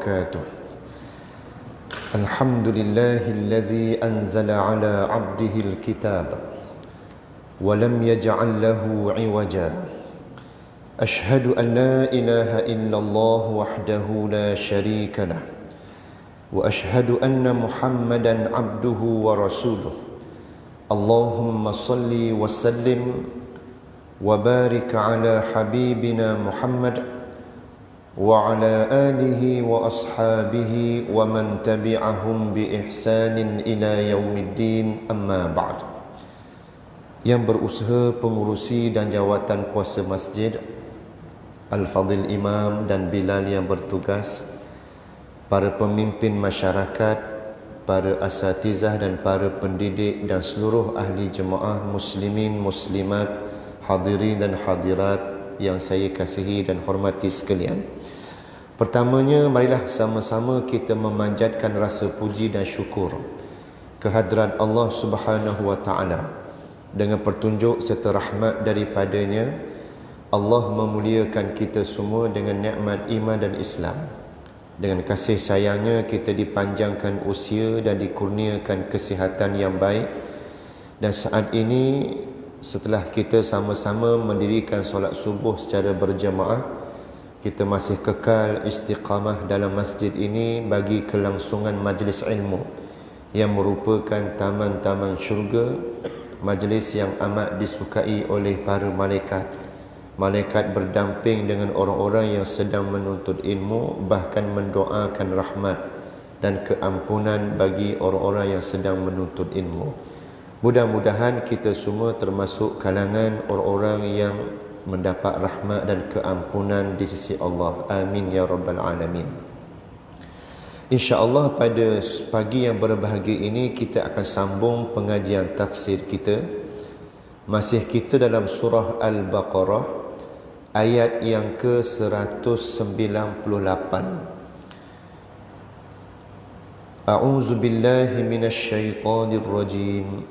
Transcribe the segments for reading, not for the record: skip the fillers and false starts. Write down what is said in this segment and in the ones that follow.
وبركاته. الحمد لله الذي أنزل على عبده الكتاب ولم يجعل له عوجا. أشهد أن لا إله إلا الله وحده لا شريك له وأشهد أن محمدا عبده ورسوله. اللهم صل وسلم وبارك على حبيبنا محمد وعلى آله وأصحابه ومن تبعهم بإحسان إلى يوم الدين. أما بعد. Yang berusaha pengurusi dan jawatan kuasa masjid, Al-Fadhil Imam dan Bilal yang bertugas, para pemimpin masyarakat, para asatizah dan para pendidik dan seluruh ahli jemaah muslimin, muslimat, hadirin dan hadirat yang saya kasihi dan hormati sekalian. Pertamanya, marilah sama-sama kita memanjatkan rasa puji dan syukur kehadrat Allah Subhanahu wa taala. Dengan petunjuk serta rahmat daripadanya, Allah memuliakan kita semua dengan nikmat iman dan Islam. Dengan kasih sayangnya kita dipanjangkan usia dan dikurniakan kesihatan yang baik. Dan saat ini, setelah kita sama-sama mendirikan solat subuh secara berjamaah, kita masih kekal istiqamah dalam masjid ini bagi kelangsungan majlis ilmu yang merupakan taman-taman syurga, majlis yang amat disukai oleh para malaikat. Malaikat berdamping dengan orang-orang yang sedang menuntut ilmu, bahkan mendoakan rahmat dan keampunan bagi orang-orang yang sedang menuntut ilmu. Mudah-mudahan kita semua termasuk kalangan orang-orang yang mendapat rahmat dan keampunan di sisi Allah. Amin ya rabbal alamin. InsyaAllah pada pagi yang berbahagia ini kita akan sambung pengajian tafsir kita. Masih kita dalam surah Al-Baqarah, ayat yang ke-198. A'udzu billahi minasy syaithanir rajim.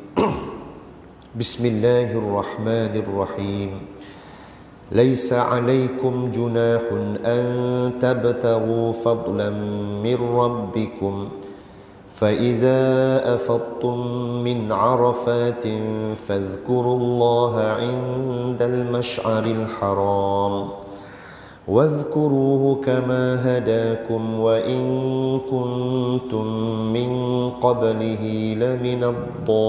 Bismillahirrahmanirrahim. ليس عليكم جناح أن تبتغوا فضلا من ربكم فإذا أفضتم من عرفات فاذكروا الله عند المشعر الحرام واذكروه كما هداكم وإن كنتم من قبله لمن الضالين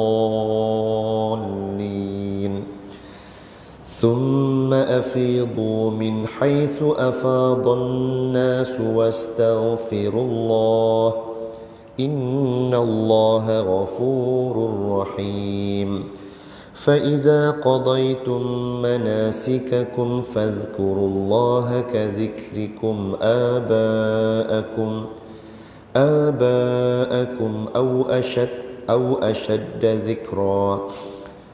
ثم أفيضوا من حيث أفاض الناس واستغفروا الله إن الله غفور رحيم فإذا قضيتم مناسككم فاذكروا الله كذكركم آباءكم أو أشد ذكرا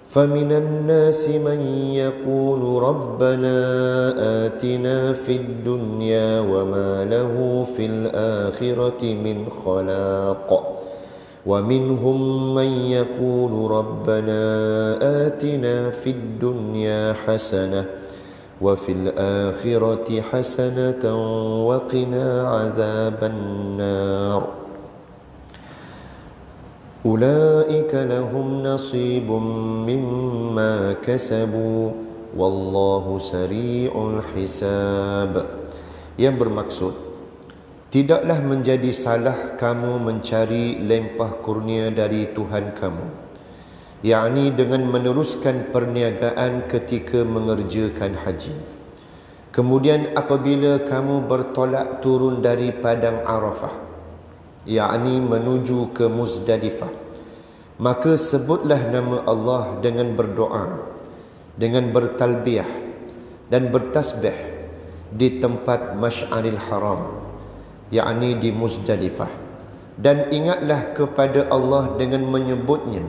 فمن الناس من يقول ربنا آتنا في الدنيا وما له في الآخرة من خلاق ومنهم من يقول ربنا آتنا في الدنيا حسنة وفي الآخرة حسنة وقنا عذاب النار أولئك لهم نصيب مما كسبوا والله سريع الحساب. Yang bermaksud, tidaklah menjadi salah kamu mencari lempah kurnia dari Tuhan kamu, yakni dengan meneruskan perniagaan ketika mengerjakan haji. Kemudian apabila kamu bertolak turun dari padang Arafah, yakni menuju ke Muzdalifah, maka sebutlah nama Allah dengan berdoa, dengan bertalbiyah dan bertasbih di tempat Masy'aril Haram, yakni di Muzdalifah. Dan ingatlah kepada Allah dengan menyebutnya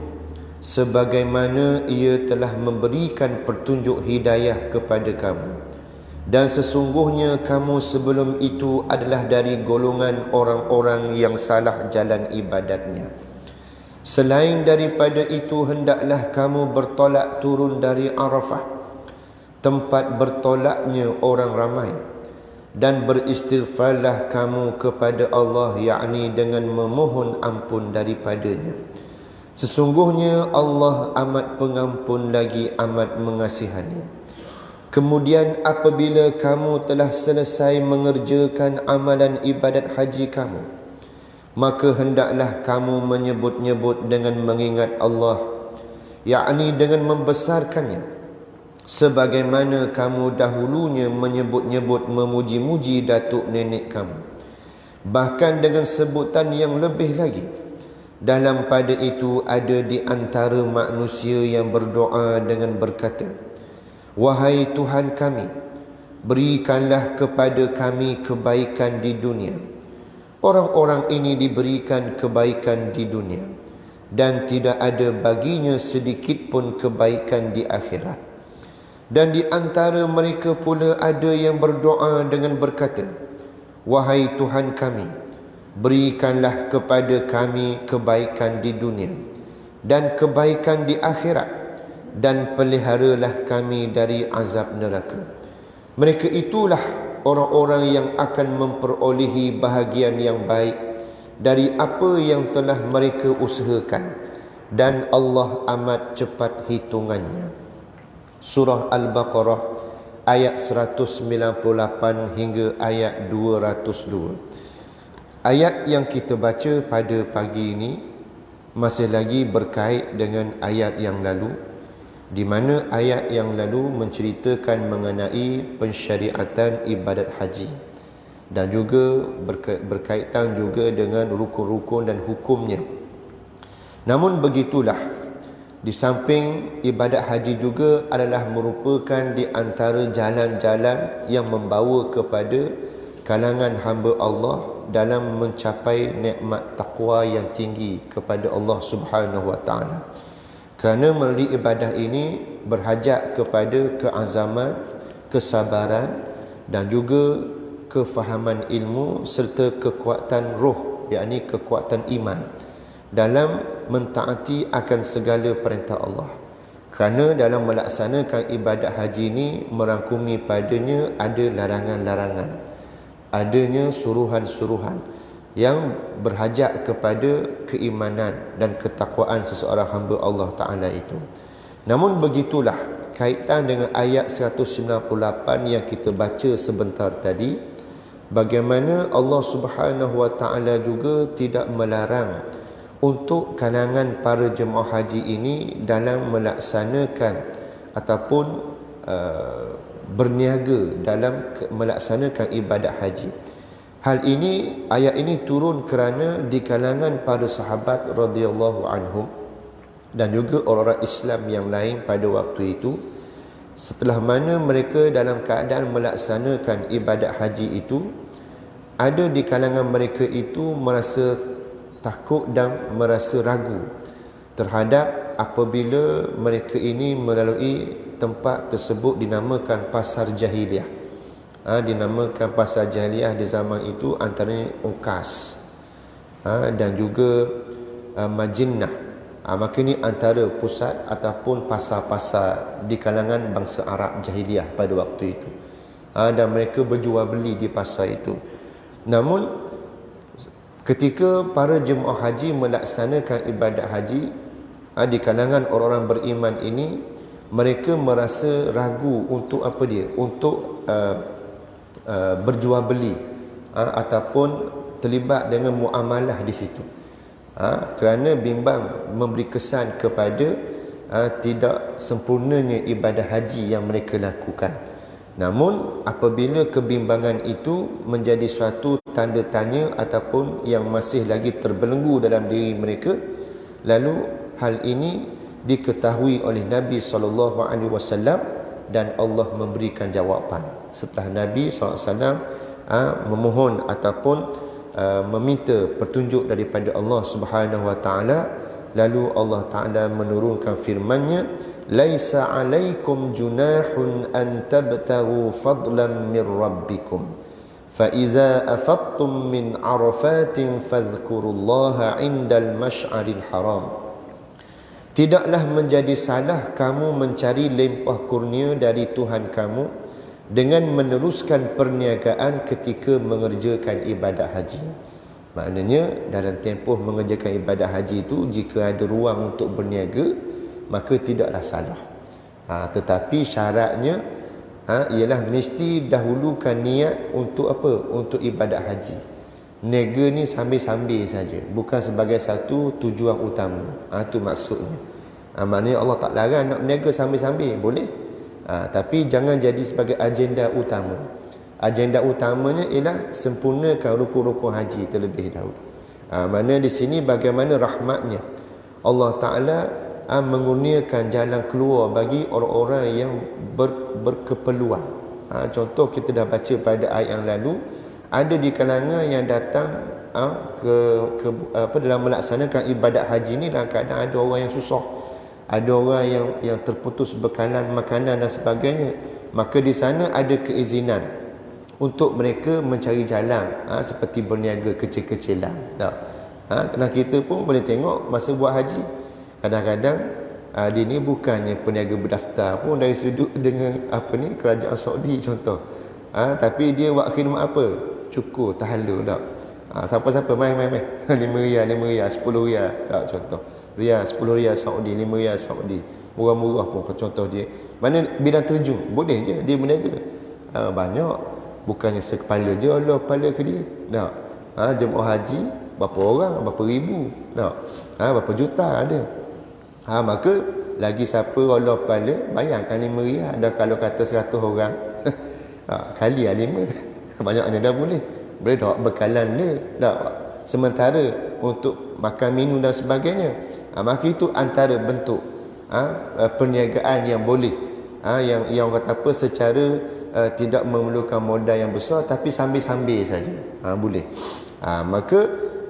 sebagaimana ia telah memberikan petunjuk hidayah kepada kamu. Dan sesungguhnya kamu sebelum itu adalah dari golongan orang-orang yang salah jalan ibadatnya. Selain daripada itu, hendaklah kamu bertolak turun dari Arafah, tempat bertolaknya orang ramai, dan beristighfarlah kamu kepada Allah, yakni dengan memohon ampun daripadanya. Sesungguhnya Allah amat pengampun lagi amat mengasihani. Kemudian apabila kamu telah selesai mengerjakan amalan ibadat haji kamu, maka hendaklah kamu menyebut-nyebut dengan mengingat Allah, yakni dengan membesarkannya, sebagaimana kamu dahulunya menyebut-nyebut memuji-muji datuk nenek kamu, bahkan dengan sebutan yang lebih lagi. Dalam pada itu ada di antara manusia yang berdoa dengan berkata, wahai Tuhan kami, berikanlah kepada kami kebaikan di dunia. Orang-orang ini diberikan kebaikan di dunia, dan tidak ada baginya sedikit pun kebaikan di akhirat. Dan di antara mereka pula ada yang berdoa dengan berkata, wahai Tuhan kami, berikanlah kepada kami kebaikan di dunia dan kebaikan di akhirat, dan peliharalah kami dari azab neraka. Mereka itulah orang-orang yang akan memperolehi bahagian yang baik dari apa yang telah mereka usahakan, dan Allah amat cepat hitungannya. Surah Al-Baqarah ayat 198 hingga ayat 202. Ayat yang kita baca pada pagi ini masih lagi berkait dengan ayat yang lalu, di mana ayat yang lalu menceritakan mengenai pensyariatan ibadat haji, dan juga berkaitan juga dengan rukun-rukun dan hukumnya. Namun begitulah, di samping ibadat haji juga adalah merupakan di antara jalan-jalan yang membawa kepada kalangan hamba Allah dalam mencapai nikmat taqwa yang tinggi kepada Allah Subhanahu wa taala. Kerana melalui ibadah ini berhajat kepada keazaman, kesabaran, dan juga kefahaman ilmu serta kekuatan roh, yakni kekuatan iman dalam mentaati akan segala perintah Allah. Kerana dalam melaksanakan ibadat haji ini merangkumi padanya ada larangan-larangan, adanya suruhan-suruhan yang berhajat kepada keimanan dan ketakwaan seseorang hamba Allah Ta'ala itu. Namun begitulah, kaitan dengan ayat 198 yang kita baca sebentar tadi, bagaimana Allah Subhanahu Wa Ta'ala juga tidak melarang untuk kalangan para jemaah haji ini dalam melaksanakan ataupun berniaga dalam melaksanakan ibadat haji. Hal ini, ayat ini turun kerana di kalangan para sahabat radhiyallahu anhum dan juga orang-orang Islam yang lain pada waktu itu, setelah mana mereka dalam keadaan melaksanakan ibadat haji itu, ada di kalangan mereka itu merasa takut dan merasa ragu terhadap apabila mereka ini melalui tempat tersebut dinamakan pasar jahiliah. Dinamakan pasar jahiliah di zaman itu antaranya Ukas dan juga Majinnah. Maka ini antara pusat ataupun pasar-pasar di kalangan bangsa Arab jahiliah pada waktu itu. Dan mereka berjual beli di pasar itu. Namun ketika para jemaah haji melaksanakan ibadat haji, di kalangan orang-orang beriman ini, mereka merasa ragu untuk apa dia? Untuk berjual beli ataupun terlibat dengan muamalah di situ. Kerana bimbang memberi kesan kepada tidak sempurnanya ibadah haji yang mereka lakukan. Namun apabila kebimbangan itu menjadi suatu tanda tanya ataupun yang masih lagi terbelenggu dalam diri mereka, lalu hal ini diketahui oleh Nabi SAW dan Allah memberikan jawapan. Setelah Nabi SAW memohon ataupun meminta petunjuk daripada Allah Subhanahu Wa Taala, lalu Allah Taala menurunkan firman-Nya, laisa 'alaikum junahun an tabtaghu fadlan min rabbikum fa iza afattum min arafatin fadhkurullaha 'indal masy'aril haram. Tidaklah menjadi salah kamu mencari limpah kurnia dari Tuhan kamu dengan meneruskan perniagaan ketika mengerjakan ibadat haji. Maknanya dalam tempoh mengerjakan ibadat haji itu, jika ada ruang untuk berniaga, maka tidaklah salah. Tetapi syaratnya ialah mesti dahulukan niat untuk apa? Untuk ibadat haji. Niaga ni sambil-sambil saja, bukan sebagai satu tujuan utama. Itu maksudnya. Maknanya Allah tak larang nak berniaga sambil-sambil, boleh. Tapi jangan jadi sebagai agenda utama. Agenda utamanya ialah sempurnakan rukun-rukun haji terlebih dahulu. Mana di sini bagaimana rahmatnya Allah Ta'ala mengurniakan jalan keluar bagi orang-orang yang berkeperluan. Contoh kita dah baca pada ayat yang lalu, ada di kalangan yang datang dalam melaksanakan ibadat haji ni dalam keadaan ada orang yang susah, ada orang yang terputus bekalan makanan dan sebagainya. Maka di sana ada keizinan untuk mereka mencari jalan, seperti berniaga kecil-kecilan. Dan kita pun boleh tengok masa buat haji, kadang-kadang dia ni bukannya peniaga berdaftar pun dari sudut dengan kerajaan Saudi contoh, tapi dia buat khidmat apa? Cukur, tahallul tak? Siapa-siapa main 5 riyal, 10 riyal tak, contoh riyal, 10 riyal Saudi, 5 riyal Saudi, murah-murah pun contoh dia. Mana bidang terjun boleh je dia berniaga. Banyak, bukannya sekepala je Allah kepala ke dia tak? Jemaah haji berapa orang, berapa ribu tak? Berapa juta ada. Maka lagi siapa Allah kepala, bayangkan 5 riyal. Dan kalau kata 100 orang kali 5 banyaknya dah boleh dah bekalan dia tak? Sementara untuk makan minum dan sebagainya, maka itu antara bentuk perniagaan yang boleh, yang kata apa, secara tidak memerlukan modal yang besar, tapi sambil-sambil saja boleh. Maka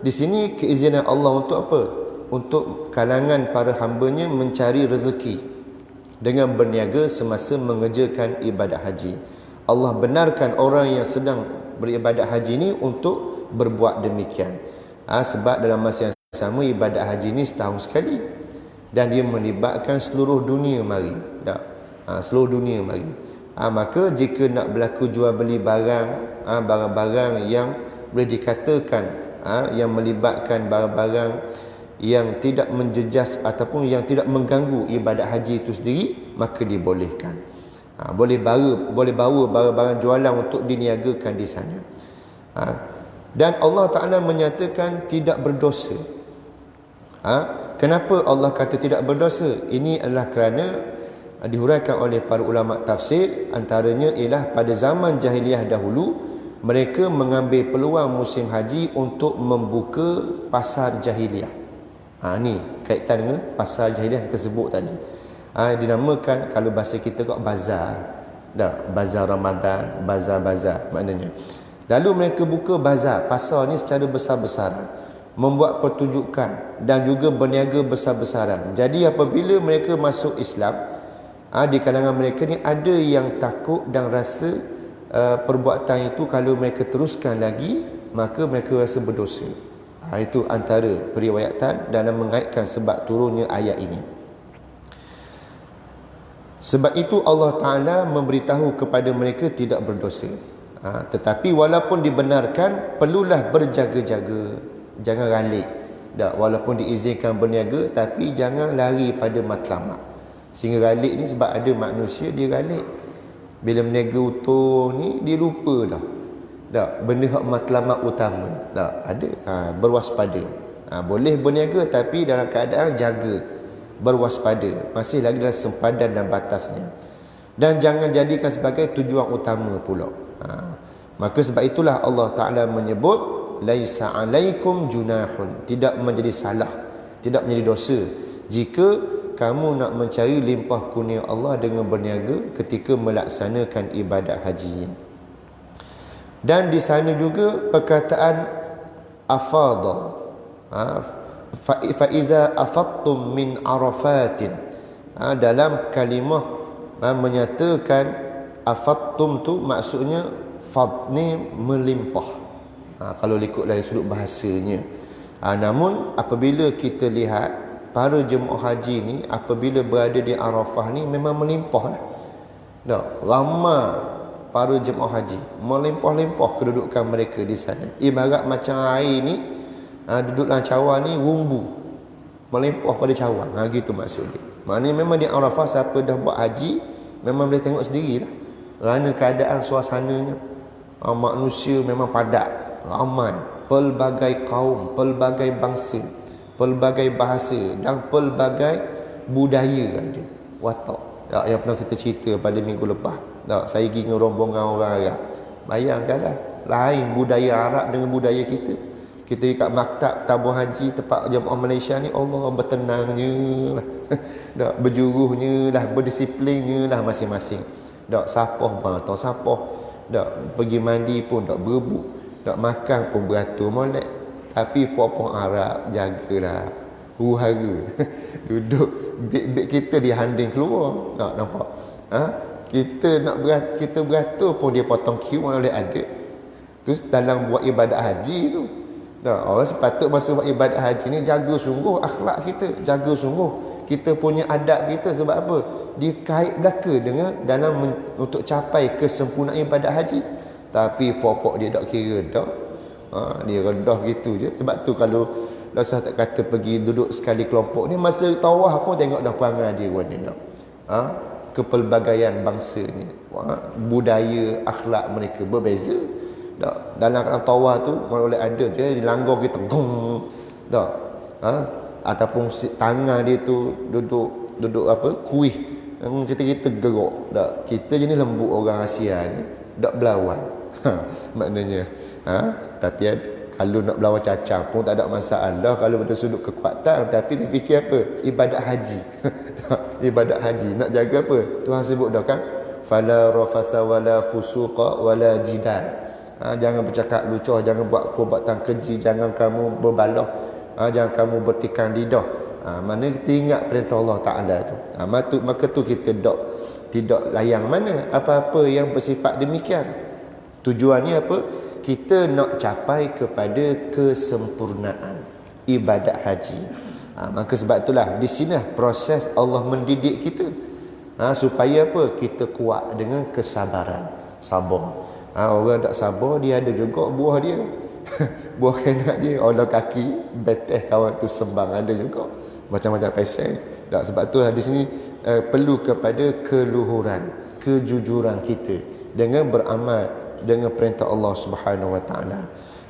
di sini keizinan Allah untuk apa? Untuk kalangan para hambanya mencari rezeki dengan berniaga semasa mengerjakan ibadat haji. Allah benarkan orang yang sedang beribadat haji ini untuk berbuat demikian. Sebab dalam masa yang sama ibadat haji ini setahun sekali, dan dia melibatkan seluruh dunia mari. Seluruh dunia mari. Maka jika nak berlaku jual beli barang-barang yang boleh dikatakan yang melibatkan barang-barang yang tidak menjejas ataupun yang tidak mengganggu ibadat haji itu sendiri, maka dibolehkan. Boleh bawa barang-barang jualan untuk diniagakan di sana. Dan Allah Ta'ala menyatakan tidak berdosa. Kenapa Allah kata tidak berdosa? Ini adalah kerana dihuraikan oleh para ulama tafsir, antaranya ialah pada zaman jahiliah dahulu mereka mengambil peluang musim haji untuk membuka pasar jahiliah. Ni kaitan dengan pasar jahiliah kita sebut tadi. Dinamakan, kalau bahasa kita kok, bazar. Bazar Ramadan, bazar-bazar maknanya. Lalu mereka buka bazar, pasar ni secara besar-besaran, membuat pertunjukan dan juga berniaga besar-besaran. Jadi apabila mereka masuk Islam, di kalangan mereka ni ada yang takut dan rasa perbuatan itu kalau mereka teruskan lagi, maka mereka rasa berdosa. Itu antara periwayatan dalam mengaitkan sebab turunnya ayat ini. Sebab itu Allah Ta'ala memberitahu kepada mereka tidak berdosa. Tetapi walaupun dibenarkan, perlulah berjaga-jaga. Jangan ralik. Walaupun diizinkan berniaga, tapi jangan lari pada matlamat. Sehingga ralik ni sebab ada manusia dia ralik. Bila berniaga utuh ni, dia lupa dah. Benda hak matlamat utama. Ada. Berwaspada. Boleh berniaga tapi dalam keadaan jaga. Berwaspada, masih lagi dalam sempadan dan batasnya, dan jangan jadikan sebagai tujuan utama pula. Maka sebab itulah Allah Ta'ala menyebut laisa alaikum junahun, tidak menjadi salah, tidak menjadi dosa jika kamu nak mencari limpah kurnia Allah dengan berniaga ketika melaksanakan ibadat haji. Dan di sana juga perkataan afadha, faiza afattum min arafatin, dalam kalimah menyatakan afattum tu maksudnya fad ni melimpah, kalau ikut dari sudut bahasanya. Namun apabila kita lihat para jemaah haji ni apabila berada di Arafah ni memang melimpah lah. Ramai para jemaah haji, melimpah-limpah kedudukan mereka di sana. Ibarat macam air ni, duduk dalam cawan ni rumbu, melimpah pada cawan. Gitu maksud dia. Maknanya memang di Arafah siapa dah buat haji memang boleh tengok sendirilah. Kerana keadaan suasananya, manusia memang padat, ramai, pelbagai kaum, pelbagai bangsa, pelbagai bahasa dan pelbagai budaya ada. Watak. Yang pernah kita cerita pada minggu lepas. Saya pergi dengan rombongan orang Arab. Bayangkanlah, lain budaya Arab dengan budaya kita. Kita kat maktab tabung haji tempat jemaah Malaysia ni, Allah bertenangnya lah. Berjuruhnya lah, berdisiplinnya lah masing-masing. Sapah tahu sapah. Pergi mandi pun berebut. Makan pun beratur molek. Tapi puak-puak Arab jagalah huru-hara. Duduk beg-beg kita dihanding keluar. Nampak? Kita beratur pun dia potong kiu oleh adik. Terus dalam buat ibadat haji tu, orang sepatut masa buat ibadat haji ni jaga sungguh akhlak kita, jaga sungguh kita punya adab kita. Sebab apa? Dia kait belaka dengan untuk capai kesempurnaan ibadat haji. Tapi pokok dia tak kira dah. Dia rendah gitu je. Sebab tu kalau Rasul tak kata pergi duduk sekali kelompok ni, masa tawaf pun tengok dah perangai dia warna. Kepelbagaian bangsa ni, budaya akhlak mereka berbeza. Dalam tawaf tu boleh ada je dilanggar kita gong. Ataupun tangan dia tu duduk kuih. Kita gerak. Kita je ni lembut orang Asia ni, tak berlawan. Maknanya tapi kalau nak berlawan cacang pun tak ada masalah kalau betul sudut kekuatan. Tapi dia fikir apa? Ibadat haji. Ibadat haji nak jaga apa? Tuhan sebut dah kan, fala rafasa wala fusuqa wala jidal. Jangan bercakap lucah, jangan buat perbuatan keji, jangan kamu berbalah, jangan kamu bertikam lidah. Mana kita ingat perintah Allah Ta'ala tu. Maka tu kita tidak layang mana apa-apa yang bersifat demikian. Tujuannya apa? Kita nak capai kepada kesempurnaan ibadat haji. Maka sebab itulah di sinilah proses Allah mendidik kita, supaya apa? Kita kuat dengan kesabaran, sabar. Orang tak sabar, dia ada juga buah dia. Buah kena dia, olah kaki, betes kawan tu sembang, ada juga macam-macam pesen. Sebab tu di sini perlu kepada keluhuran, kejujuran kita dengan beramal dengan perintah Allah Subhanahu Wa Taala.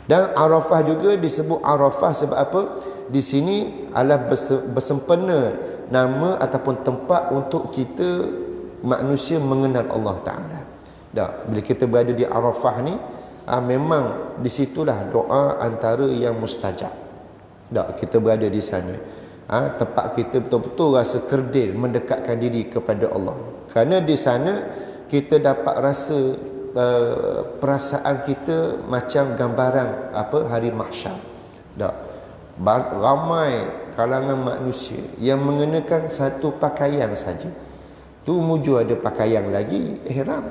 Dan Arafah juga disebut Arafah sebab apa? Di sini adalah bersempena nama ataupun tempat untuk kita manusia mengenal Allah Taala. Bila kita berada di Arafah ni, memang di situlah doa antara yang mustajab. Kita berada di sana. Tempat kita betul-betul rasa kerdil mendekatkan diri kepada Allah. Kerana di sana kita dapat rasa perasaan kita macam gambaran hari mahsyar. Ramai kalangan manusia yang mengenakan satu pakaian saja. Tu muju ada pakaian lagi ihram.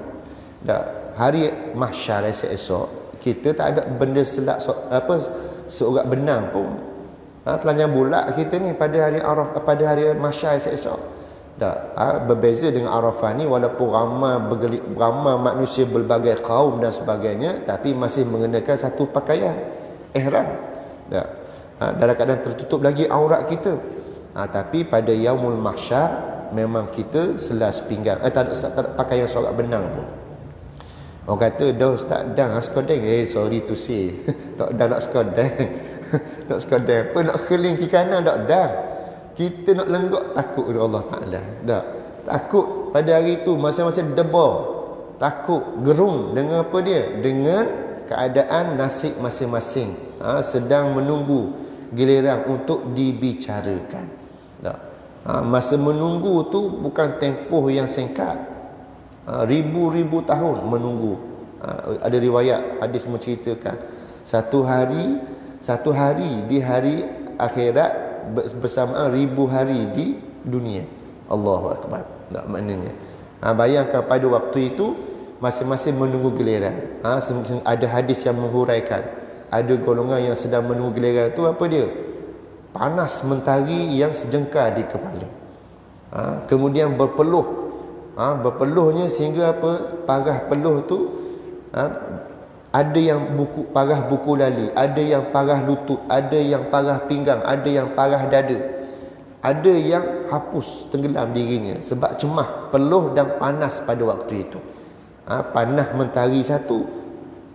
Hari mahsyar esok kita tak ada benda seurat benang pun. Telanjang bulat kita ni pada hari Arafah, pada hari mahsyar esok. Berbeza dengan Arafah ni, walaupun ramai manusia berbagai kaum dan sebagainya, tapi masih mengenakan satu pakaian ihram. Dalam keadaan tertutup lagi aurat kita. Tapi pada yaumul mahsyar memang kita selas pinggang, tak ada pakaian sorak benang pun. Orang kata dah ustaz dah sekodeng, sorry to say tak dah nak sekodeng. Nak sekodeng apa, nak keling kiri kanan tak dah. Kita nak lenggak takut kepada Allah Ta'ala. Takut pada hari itu masing-masing debar, takut gerung dengan apa dia, dengan keadaan nasib masing-masing, sedang menunggu giliran untuk dibicarakan. Masa menunggu tu bukan tempoh yang singkat, ribu-ribu tahun menunggu. Ada riwayat hadis menceritakan satu hari di hari akhirat bersamaan 1000 hari di dunia. Allahu Akbar. Maknanya bayangkan pada waktu itu masing-masing menunggu giliran. Ada hadis yang menghuraikan, ada golongan yang sedang menunggu giliran itu apa dia? Panas mentari yang sejengkal di kepala. Kemudian berpeluh Berpeluhnya sehingga apa? Parah peluh tu ada yang parah buku lali, ada yang parah lutut, ada yang parah pinggang, ada yang parah dada, ada yang hapus tenggelam dirinya sebab cemah, peluh dan panas pada waktu itu. Panas mentari satu,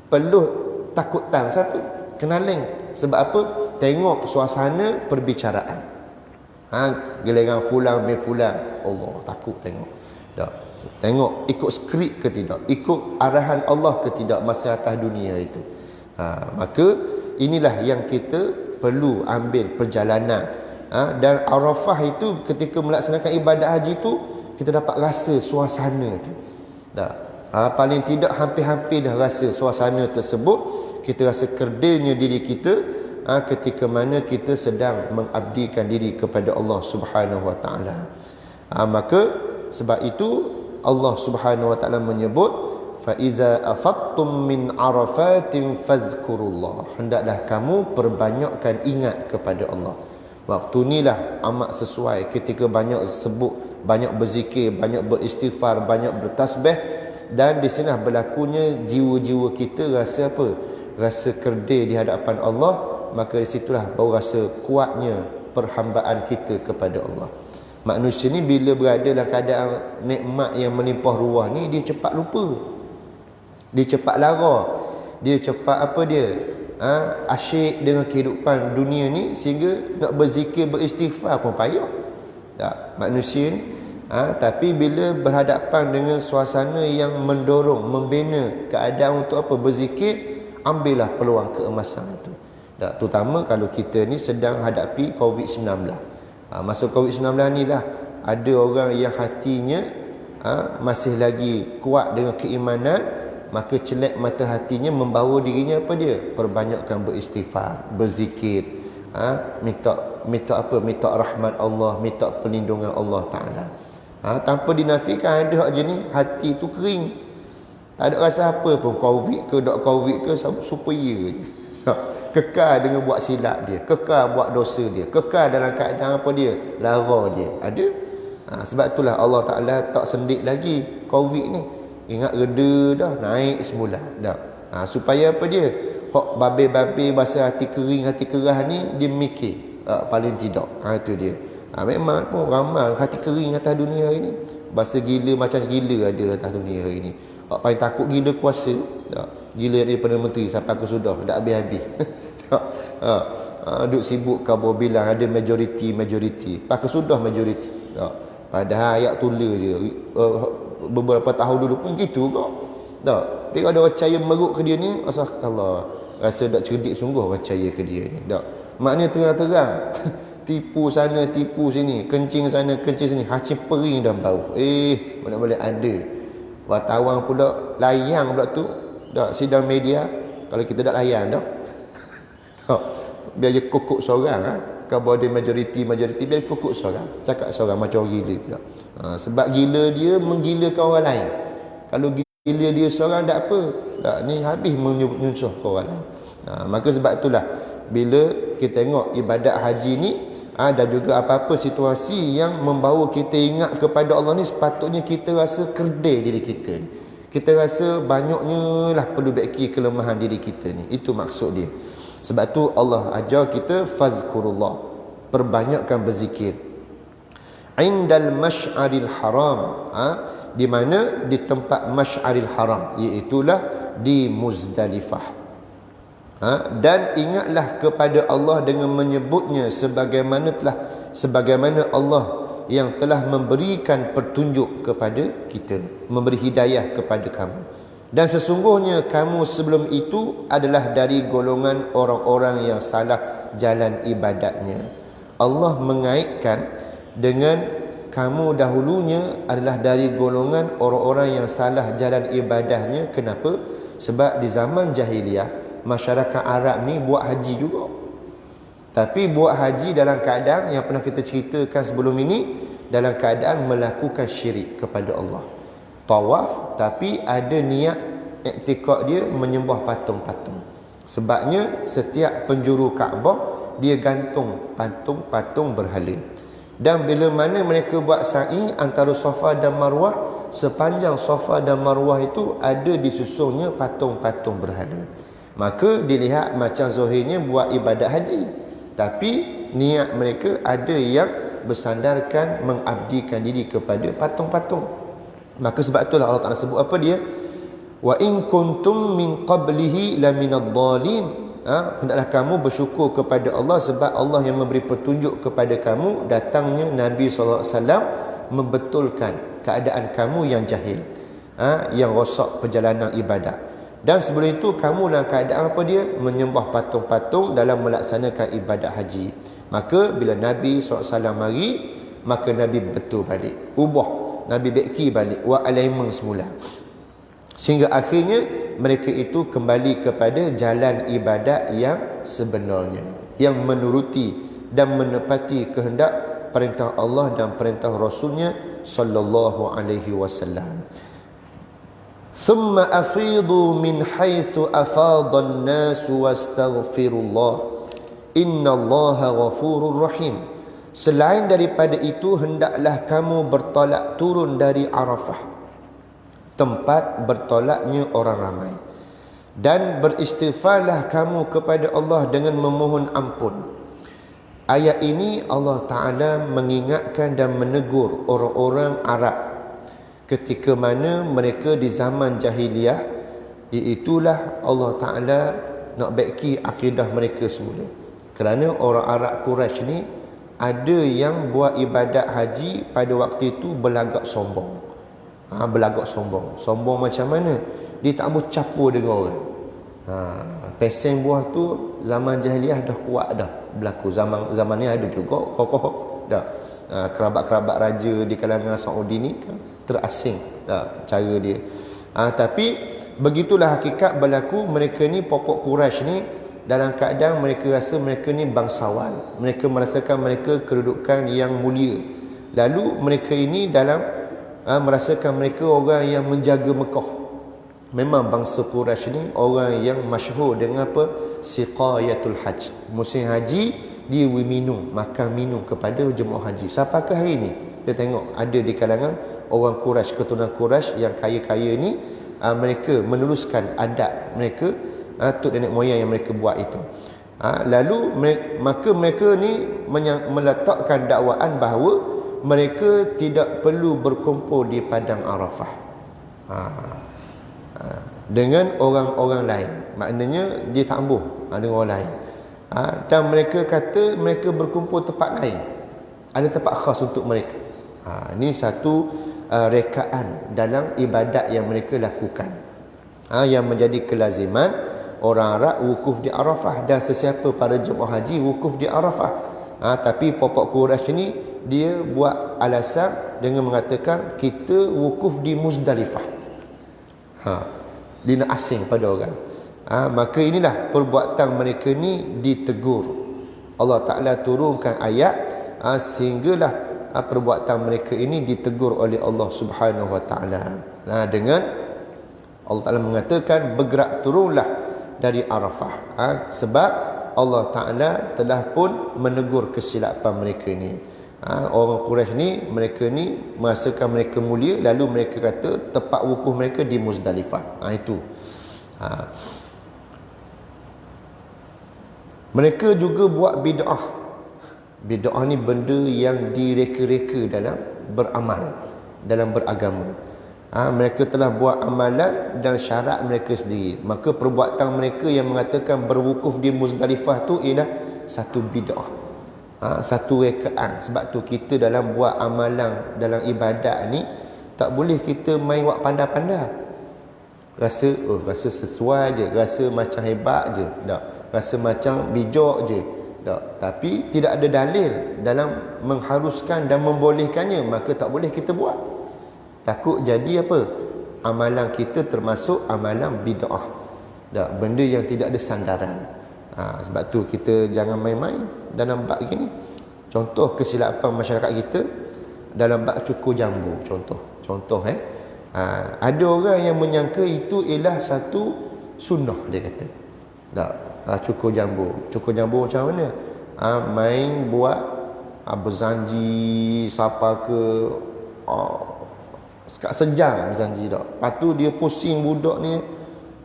peluh takutan satu, kenaleng. Sebab apa? Tengok suasana perbicaraan. Giliran fulan bin fulan, Allah takut tengok. Tak. Tengok ikut skrip ke tidak, ikut arahan Allah ke tidak masa atas dunia itu. Maka inilah yang kita perlu ambil perjalanan. Dan Arafah itu ketika melaksanakan ibadat haji itu kita dapat rasa suasana itu. Tak. Paling tidak hampir-hampir dah rasa suasana tersebut. Kita rasa kerdilnya diri kita ketika mana kita sedang mengabdikan diri kepada Allah Subhanahu Wa Taala. Maka sebab itu Allah Subhanahu Wa Taala menyebut fa iza afattum min arafatin fazkurullah, hendaklah kamu perbanyakkan ingat kepada Allah. Waktu inilah amat sesuai ketika banyak sebut, banyak berzikir, banyak beristighfar, banyak bertasbih, dan di sini berlakunya jiwa-jiwa kita rasa apa? Rasa kerdil di hadapan Allah. Maka di situlah baru rasa kuatnya perhambaan kita kepada Allah. Manusia ni bila berada dalam keadaan nikmat yang melimpah ruah ni, dia cepat lupa, dia cepat lara, dia cepat apa dia asyik dengan kehidupan dunia ni, sehingga nak berzikir beristighfar pun payah tak manusia ni. Tapi bila berhadapan dengan suasana yang mendorong, membina keadaan untuk apa? Berzikir, ambillah peluang keemasan itu. Tak, terutama kalau kita ni sedang hadapi COVID-19. Masa COVID-19 ni lah ada orang yang hatinya masih lagi kuat dengan keimanan, maka celak mata hatinya membawa dirinya apa dia? Perbanyakkan beristighfar, berzikir, minta apa? Minta rahmat Allah, minta perlindungan Allah Taala. Tanpa dinafikan ada hak jenis hati tu kering, tak ada rasa apa pun, COVID ke tak COVID ke, supaya je kekal dengan buat silap dia, kekal buat dosa dia, kekal dalam keadaan apa dia? Lara dia. Ada. Sebab itulah Allah Ta'ala tak sendik lagi COVID ni. Ingat reda dah, naik semula dah. Supaya apa dia? Hak babi-babi bahasa hati kering, hati kerah ni dia mikir paling tidak. Itu dia. Memang pun ramai hati kering atas dunia hari ni. Bahasa gila macam gila ada atas dunia hari ni. Paling takut gila kuasa. Gila daripada menteri sampai ke sudah dah habis-habis. Duk sibuk kau bilang ada majoriti pakai sudah majoriti. Padahal ayat tulis dia beberapa tahun dulu pun gitu kok. Tapi ada orang percaya meruk ke dia ni, Allah rasa tak cerdik sungguh percaya ke dia ni. Maknanya terang-terang tipu sana tipu sini, kencing sana kencing sini, hacim pering dah bau. Boleh-boleh ada. Wartawan pula layang pula tu. Sidang media kalau kita tak layan dah. Biar je kukuk seorang kalau ada majoriti biar kukuk seorang, cakap seorang macam orang gila pula. Sebab gila dia menggilakan orang lain. Kalau gila dia seorang tak apa, tak ni habis menyusuh ke orang lain. Maka sebab itulah bila kita tengok ibadat haji ni dan juga apa-apa situasi yang membawa kita ingat kepada Allah ni, sepatutnya kita rasa kerdil diri kita ni. Kita rasa banyaknya lah perlu baiki kelemahan diri kita ni. Itu maksud dia. Sebab tu Allah ajar kita fazkurullah, perbanyakkan berzikir. Indal masy'aril haram, di mana? Di tempat masy'aril haram, iaitulah di Muzdalifah. Dan ingatlah kepada Allah dengan menyebutnya sebagaimana Allah yang telah memberikan petunjuk kepada kita, memberi hidayah kepada kamu. Dan sesungguhnya kamu sebelum itu adalah dari golongan orang-orang yang salah jalan ibadatnya. Allah mengaitkan dengan kamu dahulunya adalah dari golongan orang-orang yang salah jalan ibadahnya. Kenapa? Sebab di zaman jahiliah masyarakat Arab ni buat haji juga. Tapi buat haji dalam keadaan yang pernah kita ceritakan sebelum ini, dalam keadaan melakukan syirik kepada Allah. Tawaf tapi ada niat iktikad dia menyembah patung-patung. Sebabnya setiap penjuru Kaabah dia gantung patung-patung berhala. Dan bila mana mereka buat sa'i antara Safa dan Marwah, sepanjang Safa dan Marwah itu ada disusunnya patung-patung berhala. Maka dilihat macam zahirnya buat ibadat haji, tapi niat mereka ada yang bersandarkan mengabdikan diri kepada patung-patung. Maka sebab itulah Allah Ta'ala sebut apa dia? Wa in kuntum min qablihi laminad dhalin. Hendaklah kamu bersyukur kepada Allah sebab Allah yang memberi petunjuk kepada kamu. Datangnya Nabi SAW membetulkan keadaan kamu yang jahil, yang rosak perjalanan ibadat. Dan sebelum itu kamu dalam keadaan apa dia? Menyembah patung-patung dalam melaksanakan ibadat haji. Maka bila Nabi SAW mari, maka Nabi betul balik, ubah, Nabi beki balik, wa aliman semula, sehingga akhirnya mereka itu kembali kepada jalan ibadat yang sebenarnya, yang menuruti dan menepati kehendak perintah Allah dan perintah Rasulnya sallallahu alaihi wasallam. Thumma afidu min haitsu afadha an-nas wastaghfirullah innallaha ghafurur rahim. Selain daripada itu, hendaklah kamu bertolak turun dari Arafah, tempat bertolaknya orang ramai, dan beristighfarlah kamu kepada Allah dengan memohon ampun. Ayat ini Allah Ta'ala mengingatkan dan menegur orang-orang Arab ketika mana mereka di zaman jahiliyah, iaitulah Allah Ta'ala nak baiki akidah mereka semula. Kerana orang Arab Quraisy ni ada yang buat ibadat haji pada waktu itu berlagak sombong. Berlagak sombong. Sombong macam mana? Dia tak boleh capur dengan orang. Pesen buah tu zaman jahiliah dah kuat dah berlaku. Zaman ni ada juga kokoh dah. Kerabat-kerabat raja di kalangan Saudi ni kan terasing dah cara dia. Tapi begitulah hakikat berlaku. Mereka ni popok Quraisy ni dalam keadaan mereka rasa mereka ni bangsawan. Mereka merasakan mereka kedudukan yang mulia. Lalu mereka ini dalam merasakan mereka orang yang menjaga Mekah. Memang bangsa Quraisy ni orang yang masyhur dengan apa? Siqayatul hajj. Musim haji dia minum, makan minum kepada jemaah haji. Sampakah hari ni kita tengok ada di kalangan orang Quraisy, keturunan Quraisy yang kaya-kaya ni, mereka meneruskan adat mereka, tok nenek moyang yang mereka buat itu. Lalu maka mereka ni meletakkan dakwaan bahawa mereka tidak perlu berkumpul di padang Arafah dengan orang-orang lain. Maknanya dia tak ambuh dengan orang lain. Dan mereka kata mereka berkumpul tempat lain, ada tempat khas untuk mereka. Ini satu rekaan dalam ibadat yang mereka lakukan, yang menjadi kelaziman orang Arab wukuf di Arafah, dan sesiapa para jemaah haji wukuf di Arafah. Tapi popok Quraisy ni dia buat alasan dengan mengatakan kita wukuf di Muzdalifah. Dia nak asing pada orang. Maka inilah perbuatan mereka ni ditegur. Allah Ta'ala turunkan ayat sehinggalah perbuatan mereka ini ditegur oleh Allah Subhanahu Wa Ta'ala. Dengan Allah Ta'ala mengatakan bergerak turunlah dari Arafah, sebab Allah Ta'ala telah pun menegur kesilapan mereka ni. Orang Quraisy ni, mereka ni merasakan mereka mulia, lalu mereka kata tempat wukuf mereka di Muzdalifah. Itu. Mereka juga buat bid'ah. Bid'ah ni benda yang direka-reka dalam beramal, dalam beragama. Mereka telah buat amalan dan syarat mereka sendiri. Maka perbuatan mereka yang mengatakan berwukuf di Muzdalifah tu ialah satu bid'ah, satu rekaan. Sebab tu kita dalam buat amalan, dalam ibadat ni tak boleh kita main buat pandai-pandai. Rasa sesuai je, rasa macam hebat je, tak. Rasa macam bijak je, tak. Tapi tidak ada dalil dalam mengharuskan dan membolehkannya, maka tak boleh kita buat. Takut jadi apa? Amalan kita termasuk amalan bid'ah, tak, benda yang tidak ada sandaran. Sebab tu kita jangan main-main dalam bab gini. Contoh kesilapan masyarakat kita dalam bab cukur jambu. Contoh ada orang yang menyangka itu ialah satu sunnah, dia kata. Tak, cukur jambu. Cukur jambu macam mana? Main buat berzanji siapa ke, Sekat sejam berjanji tak. Lepas tu dia pusing budak ni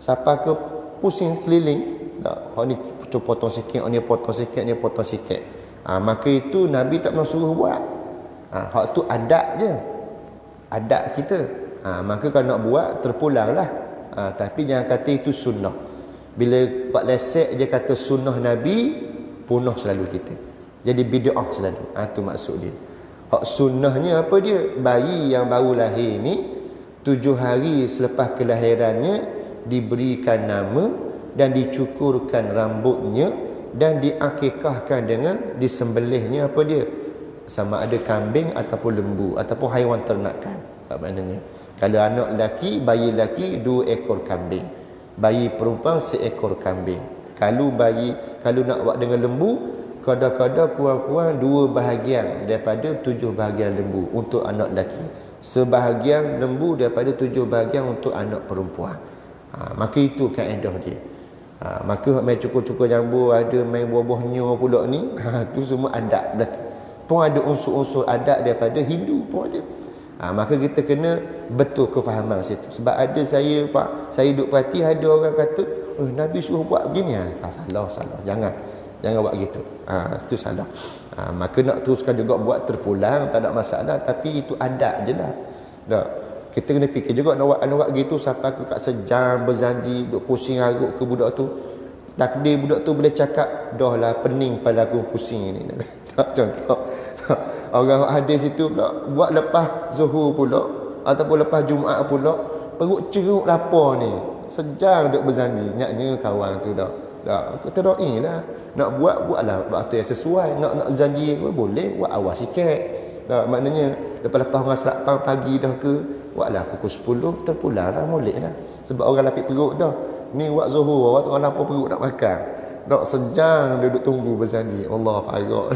sampai ke pusing keliling. Tak, hak ni potong sikit, hak ni potong sikit, ni potong sikit. Maka itu Nabi tak pernah suruh buat. Hak tu adat je. Adat kita. Maka kalau nak buat terpulanglah. Tapi jangan kata itu sunnah. Bila buat lesek je kata sunnah Nabi, punah selalu kita. Jadi bid'ah selalu. Tu maksud dia. Hak sunnahnya apa dia? Bayi yang baru lahir ni 7 hari selepas kelahirannya diberikan nama dan dicukurkan rambutnya dan diakikahkan dengan disembelihnya apa dia? Sama ada kambing ataupun lembu ataupun haiwan ternakan. Maknanya kalau anak lelaki, bayi lelaki 2 ekor kambing. Bayi perempuan 1 ekor kambing. Kalau nak buat dengan lembu, kadang-kadang kurang-kurang 2 bahagian daripada 7 bahagian lembu untuk anak lelaki. Sebahagian lembu daripada 7 bahagian untuk anak perempuan. Maka itu kaedah dia. Maka main cukur-cukur jambu, ada main buah-buahnya pula ni, tu semua adat belaka. Pun ada unsur-unsur adat daripada Hindu pun ada. Maka kita kena betul kefahaman situ. Sebab ada saya duduk perhati ada orang kata, Nabi suruh buat begini. Salah. Jangan buat gitu. Itu salah. Maka nak teruskan juga buat terpulang, tak ada masalah. Tapi itu adat je lah. Tak. Kita kena fikir juga nak buat gitu sampai ke kat sejam berjanji, duk pusing haruk ke budak tu. Takdir budak tu boleh cakap, dah lah pening pada aku pusing ni. Tak, contoh. Orang hadis itu pula buat lepas Zuhur pula ataupun lepas Jumaat pula, perut ceruk lapar ni. Sejam duk berjanji, nyaknya kawan tu dah. Kita doain lah. Nak buatlah waktu yang sesuai. Nak janji boleh buat awal sikit. Maknanya lepas-lepas orang selapang pagi dah ke, buatlah pukul 10 terpulang dah, boleh dah. Sebab orang lapik perut dah. Ni buat Zuhur, orang lapar perut nak makan. Tak sejam dia duduk tunggu berjanji. Allah parah.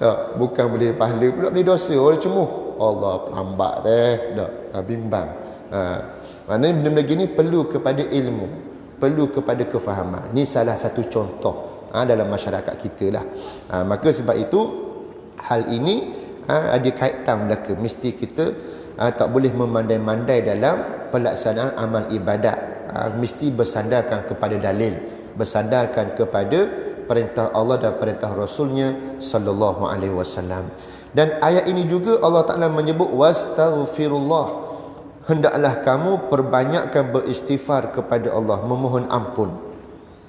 Tak, bukan boleh pahala pula, boleh dosa, boleh cemuh. Allah lambat bimbang. Maknanya benda-benda gini perlu kepada ilmu, perlu kepada kefahaman. Ini salah satu contoh dalam masyarakat kita lah. Maka sebab itu hal ini ada kaitan belaka. Mesti kita tak boleh memandai-mandai dalam pelaksanaan amal ibadat. Mesti bersandarkan kepada dalil, bersandarkan kepada perintah Allah dan perintah Rasulnya sallallahu alaihi wasallam. Dan ayat ini juga Allah Ta'ala menyebut wastaghfirullah. Hendaklah kamu perbanyakkan beristighfar kepada Allah, memohon ampun.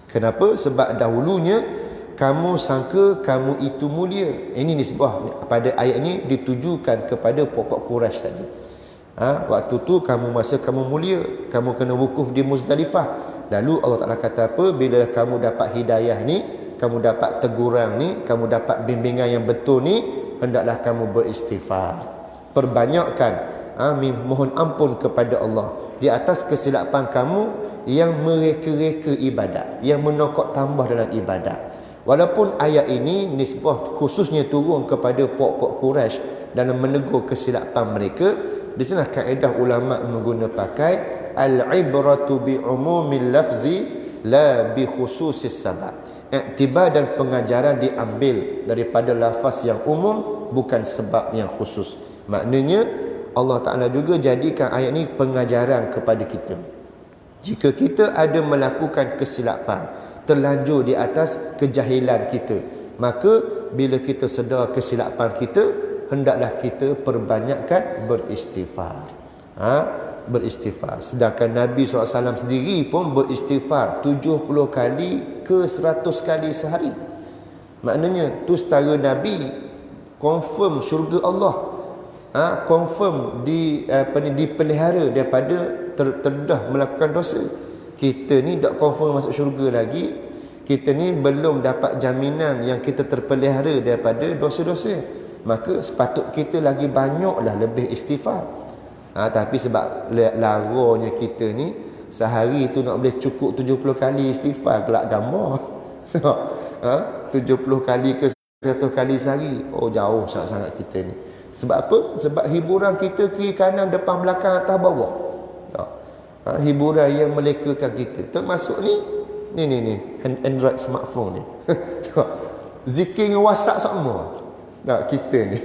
Kenapa? Sebab dahulunya kamu sangka kamu itu mulia. Ini nisbah pada ayat ini ditujukan kepada pokok Quraisy tadi. Waktu tu kamu masa kamu mulia, kamu kena wukuf di Muzdalifah. Lalu Allah Ta'ala kata apa? Bila kamu dapat hidayah ni, kamu dapat teguran ni, kamu dapat bimbingan yang betul ni, hendaklah kamu beristighfar. Perbanyakkan mohon ampun kepada Allah di atas kesilapan kamu yang mereka-reka ibadat, yang menokok tambah dalam ibadat. Walaupun ayat ini nisbah khususnya turun kepada pokok Quraisy dalam menegur kesilapan mereka, di sini kaedah ulama mengguna pakai al-ibratu bi umumil lafzi la bi khususis sabab. Iktibar dan pengajaran diambil daripada lafaz yang umum, bukan sebab yang khusus. Maknanya Allah Ta'ala juga jadikan ayat ini pengajaran kepada kita. Jika kita ada melakukan kesilapan, terlanjur di atas kejahilan kita, maka bila kita sedar kesilapan kita, hendaklah kita perbanyakkan beristighfar. Beristighfar. Sedangkan Nabi SAW sendiri pun beristighfar 70 kali ke 100 kali sehari. Maknanya tu setara Nabi confirm syurga Allah, confirm dipelihara daripada terdedah melakukan dosa. Kita ni tak confirm masuk syurga lagi. Kita ni belum dapat jaminan yang kita terpelihara daripada dosa-dosa. Maka sepatut kita lagi banyaklah lebih istighfar. Tapi sebab laranya kita ni sehari tu nak boleh cukup 70 kali istighfar, kelak gambar. 70 kali ke 100 kali sehari, jauh sangat-sangat kita ni. Sebab apa? Sebab hiburan kita kiri kanan depan belakang atas bawah. Hiburan yang melekakan kita, termasuk ni Android smartphone ni. Zikir WhatsApp semua. Kita ni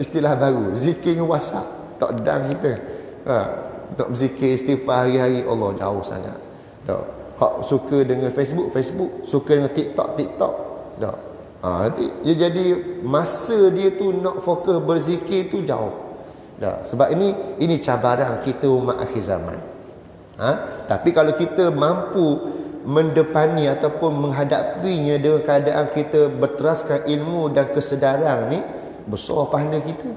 istilah baru, zikir WhatsApp. Tak dan kita. Ha, nak berzikir istighfar hari-hari, Allah jauh sangat. Tak. Hak suka dengan Facebook, suka dengan TikTok. Tak. Nanti dia jadi masa dia tu nak fokus berzikir tu jauh. Tak. Sebab ini cabaran kita umat akhir zaman. Tapi kalau kita mampu mendepani ataupun menghadapinya dengan keadaan kita berteraskan ilmu dan kesedaran ni, besar pahala kita.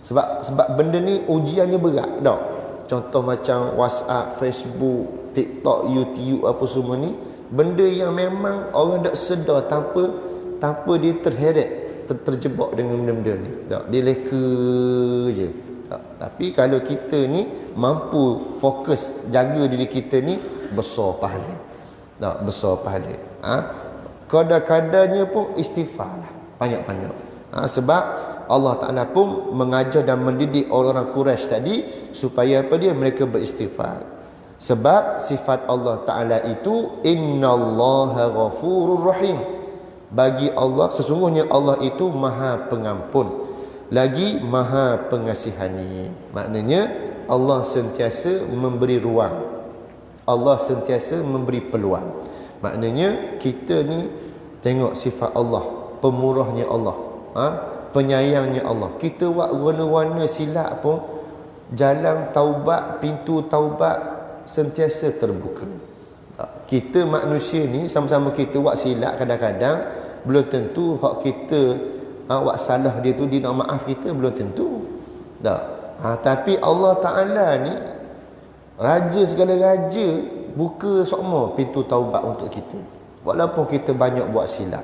Sebab benda ni ujiannya berat tau. Contoh macam WhatsApp, Facebook, TikTok, YouTube apa semua ni, benda yang memang orang tak sedar tanpa dia terheret, terjebak dengan benda-benda ni. Tak, dia leka je. Tak. Tapi kalau kita ni mampu fokus jaga diri kita ni, besar pahala. Tak, besar pahala. Kadang-kadangnya pun istighfar lah, banyak-banyak. Sebab Allah Ta'ala pun mengajar dan mendidik orang-orang Quraisy tadi supaya apa dia? Mereka beristighfar. Sebab sifat Allah Ta'ala itu innallaha ghafurur rahim. Bagi Allah, sesungguhnya Allah itu Maha Pengampun, lagi Maha Pengasihani. Maknanya Allah sentiasa memberi ruang, Allah sentiasa memberi peluang. Maknanya kita ni tengok sifat Allah, pemurahnya Allah, penyayangnya Allah. Kita buat warna-warna silap pun, jalan taubat, pintu taubat sentiasa terbuka. Kita manusia ni sama-sama kita buat silap, kadang-kadang belum tentu hak kita buat salah dia tu dia nak maaf kita, belum tentu. Tapi Allah Ta'ala ni raja segala raja, buka semua pintu taubat untuk kita walaupun kita banyak buat silap.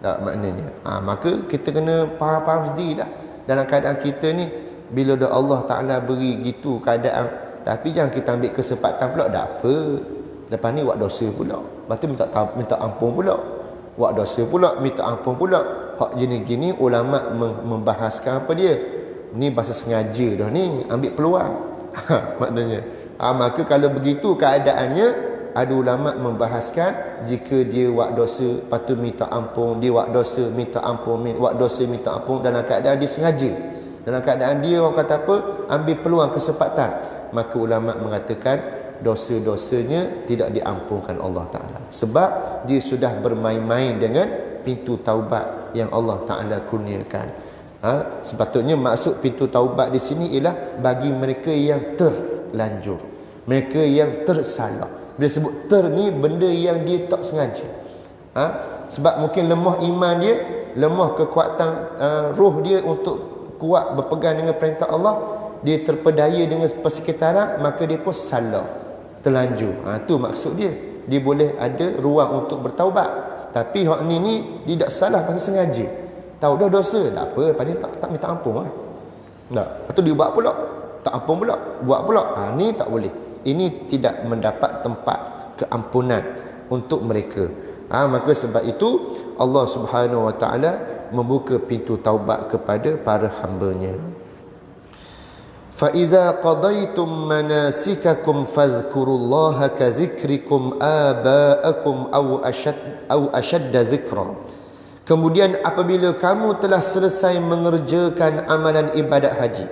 Tak, maknanya maka kita kena faham sendiri dah dalam keadaan kita ni. Bila dah Allah Ta'ala beri gitu keadaan, tapi jangan kita ambil kesempatan pula. Tak apa, lepas ni buat dosa pula, lepas tu minta ampun pula, buat dosa pula, minta ampun pula. Hak jenis gini ulama membahaskan apa dia ni, bahasa sengaja dah ni, ambil peluang. Maknanya maka kalau begitu keadaannya, ada ulama membahaskan jika dia buat dosa patut minta ampun, dia buat dosa minta ampun, buat dosa minta ampun dalam keadaan dia sengaja, dalam keadaan dia orang kata apa, ambil peluang kesempatan, maka ulama mengatakan dosa-dosanya tidak diampunkan Allah Ta'ala, sebab dia sudah bermain-main dengan pintu taubat yang Allah Ta'ala kurniakan. Sepatutnya maksud pintu taubat di sini ialah bagi mereka yang terlanjur, mereka yang tersalah. Bila sebut ni, benda yang dia tak sengaja. Sebab mungkin lemah iman dia, lemah kekuatan roh dia untuk kuat berpegang dengan perintah Allah, dia terpedaya dengan persekitaran, maka dia pun salah, terlanjur. Itu maksud dia. Dia boleh ada ruang untuk bertaubat. Tapi hak ni dia tak salah pasal sengaja. Tahu dah dosa, tak apa, lepas ni tak minta ampun lah. Tak. Atau dia buat pula, tak ampun pula, buat pula. Ni tak boleh. Ini tidak mendapat tempat keampunan untuk mereka. Maka sebab itu Allah Subhanahu Wa Taala membuka pintu taubat kepada para hamba-Nya. Fa iza qadaytum manasikakum fadhkurullaha ka dzikrikum aba'akum aw ashadda dzikra. Kemudian apabila kamu telah selesai mengerjakan amalan ibadat haji,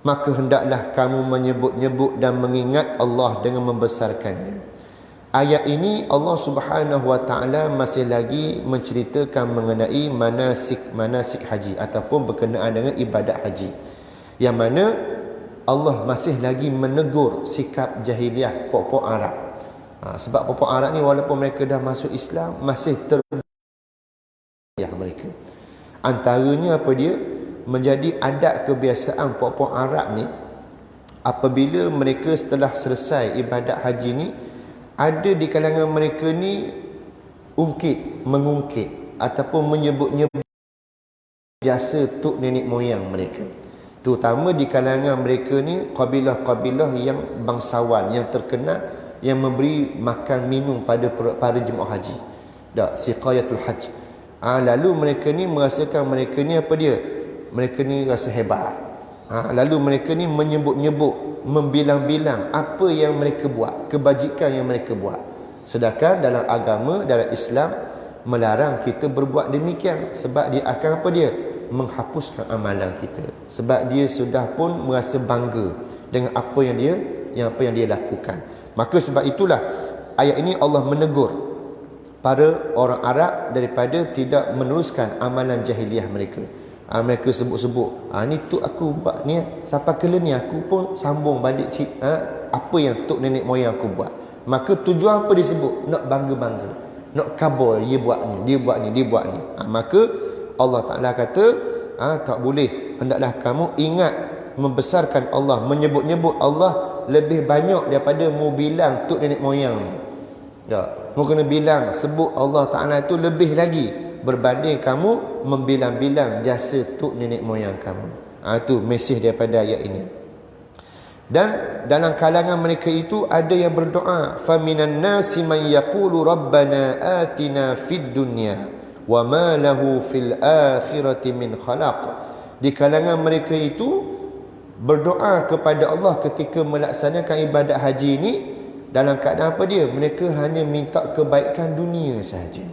maka hendaklah kamu menyebut-nyebut dan mengingat Allah dengan membesarkannya. Ayat ini Allah Subhanahu Wa Taala masih lagi menceritakan mengenai manasik haji ataupun berkenaan dengan ibadat haji, yang mana Allah masih lagi menegur sikap jahiliah pokok Arab. Sebab pokok Arab ni walaupun mereka dah masuk Islam, masih mereka. Antaranya apa dia? Menjadi adat kebiasaan pokok Arab ni, apabila mereka setelah selesai ibadat haji ni, ada di kalangan mereka ni mengungkit ataupun menyebut-nyebut jasa tok nenek moyang mereka. Terutama di kalangan mereka ni kabilah-kabilah yang bangsawan, yang terkenal, yang memberi makan minum pada para jemaah haji. Siqayatul hajj. Lalu mereka ni merasakan mereka ni apa dia? Mereka ni rasa hebat. Lalu mereka ni menyebut-nyebut, membilang-bilang apa yang mereka buat, kebajikan yang mereka buat. Sedangkan dalam agama, dalam Islam melarang kita berbuat demikian, sebab dia akan apa dia? Menghapuskan amalan kita. Sebab dia sudah pun merasa bangga dengan apa yang dia lakukan. Maka sebab itulah ayat ini Allah menegur para orang Arab daripada tidak meneruskan amalan jahiliah mereka. Mereka sebut-sebut, ni tok aku buat ni, sampai kala ni aku pun sambung balik apa yang tok nenek moyang aku buat. Maka tujuan apa disebut? Nak bangga-bangga, nak kabur, dia buat ni. Maka Allah Ta'ala kata, tak boleh. Hendaklah kamu ingat membesarkan Allah, menyebut-nyebut Allah lebih banyak daripada mu bilang tok nenek moyang. Mu kena bilang, sebut Allah Ta'ala itu lebih lagi berbanding kamu membilang-bilang jasa tok nenek moyang kamu. Itu mesej daripada ayat ini. Dan dalam kalangan mereka itu ada yang berdoa, faminan nasi man yaqulu rabbana atina fid dunya wa ma lahu fil akhirati min khalaq. Di kalangan mereka itu berdoa kepada Allah ketika melaksanakan ibadat haji ini dalam keadaan apa dia? Mereka hanya minta kebaikan dunia sahaja.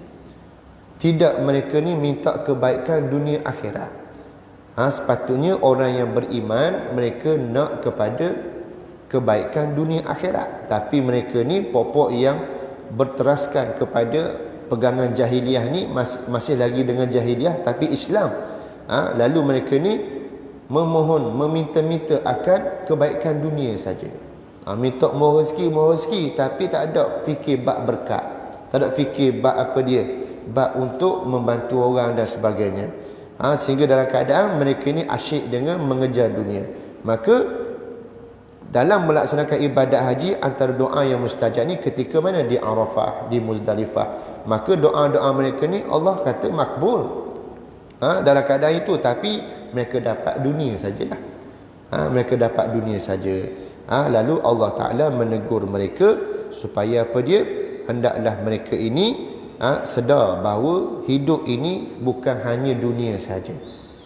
Tidak, mereka ni minta kebaikan dunia akhirat. Sepatutnya orang yang beriman mereka nak kepada kebaikan dunia akhirat, tapi mereka ni pokok yang berteraskan kepada pegangan jahiliah ni, masih lagi dengan jahiliah tapi Islam. Lalu mereka ni memohon, meminta-minta akan kebaikan dunia saja. Minta mau rezeki, tapi tak ada fikir bab berkat, tak ada fikir bab apa dia, bab untuk membantu orang dan sebagainya. Sehingga dalam keadaan mereka ni asyik dengan mengejar dunia. Maka dalam melaksanakan ibadat haji, antara doa yang mustajab ni ketika mana? Di Arafah, di Muzdalifah. Maka doa-doa mereka ni Allah kata makbul dalam keadaan itu, tapi mereka dapat dunia sajalah. Mereka dapat dunia saja. Lalu Allah Ta'ala menegur mereka supaya apa dia? Hendaklah mereka ini sedar bahawa hidup ini bukan hanya dunia saja.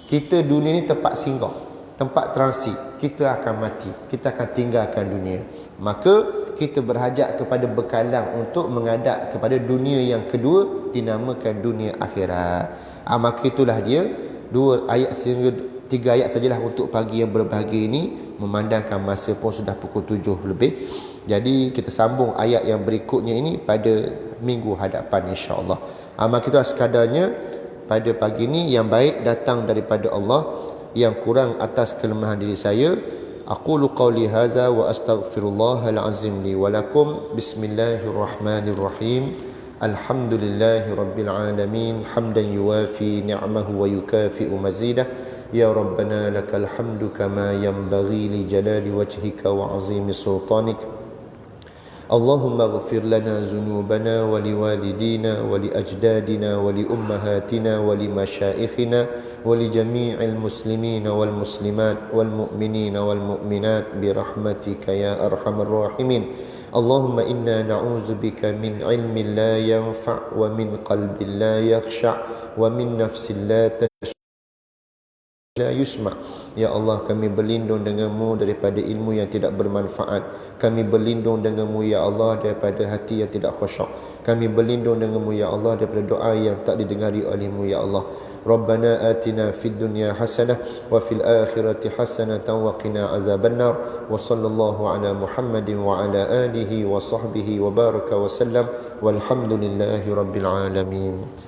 Kita dunia ni tempat singgah, tempat transit. Kita akan mati, kita akan tinggalkan dunia. Maka kita berhajat kepada bekalan untuk menghadap kepada dunia yang kedua, dinamakan dunia akhirat. Maka itulah dia 2 ayat sehingga 3 ayat sajalah untuk pagi yang berbahagia ini, memandangkan masa pun sudah pukul 7 lebih. Jadi kita sambung ayat yang berikutnya ini pada minggu hadapan insya-Allah. Maka itu sekadarnya pada pagi ini, yang baik datang daripada Allah, yang kurang atas kelemahan diri saya. Aqulu qawli hadza wa astaghfirullahal azim li wa lakum. Bismillahirrahmanirrahim. Alhamdulillahi rabbil alamin, hamdan yuwafi ni'amahu wa yukafi'u mazidah. Ya Rabbana lakal hamdu kama yanbaghi li jalali wajhika wa azimi sultanik. Allahumma ighfir lana dhunubana wa liwalidina wa liajdadina wa liummahatina wa limasyayikhina wa li jami'il muslimina wal muslimat wal mu'minina wal mu'minat bi rahmatika ya arhamar rahimin. Allahumma inna na'udzubika min ilmin la yanfa' wa min qalbin la yakhsha' wa min nafsin la la yusma. Ya Allah, kami berlindung denganmu daripada ilmu yang tidak bermanfaat. Kami berlindung denganmu ya Allah daripada hati yang tidak khusyuk. Kami berlindung denganmu ya Allah daripada doa yang tak didengari olehmu ya Allah. Rabbana atina fid dunya hasanah wa fil akhirati hasanatan wa qina azabannar. Wa sallallahu ala Muhammadin wa ala alihi wa sahbihi wa baraka wa sallam. Walhamdulillahi rabbil alamin.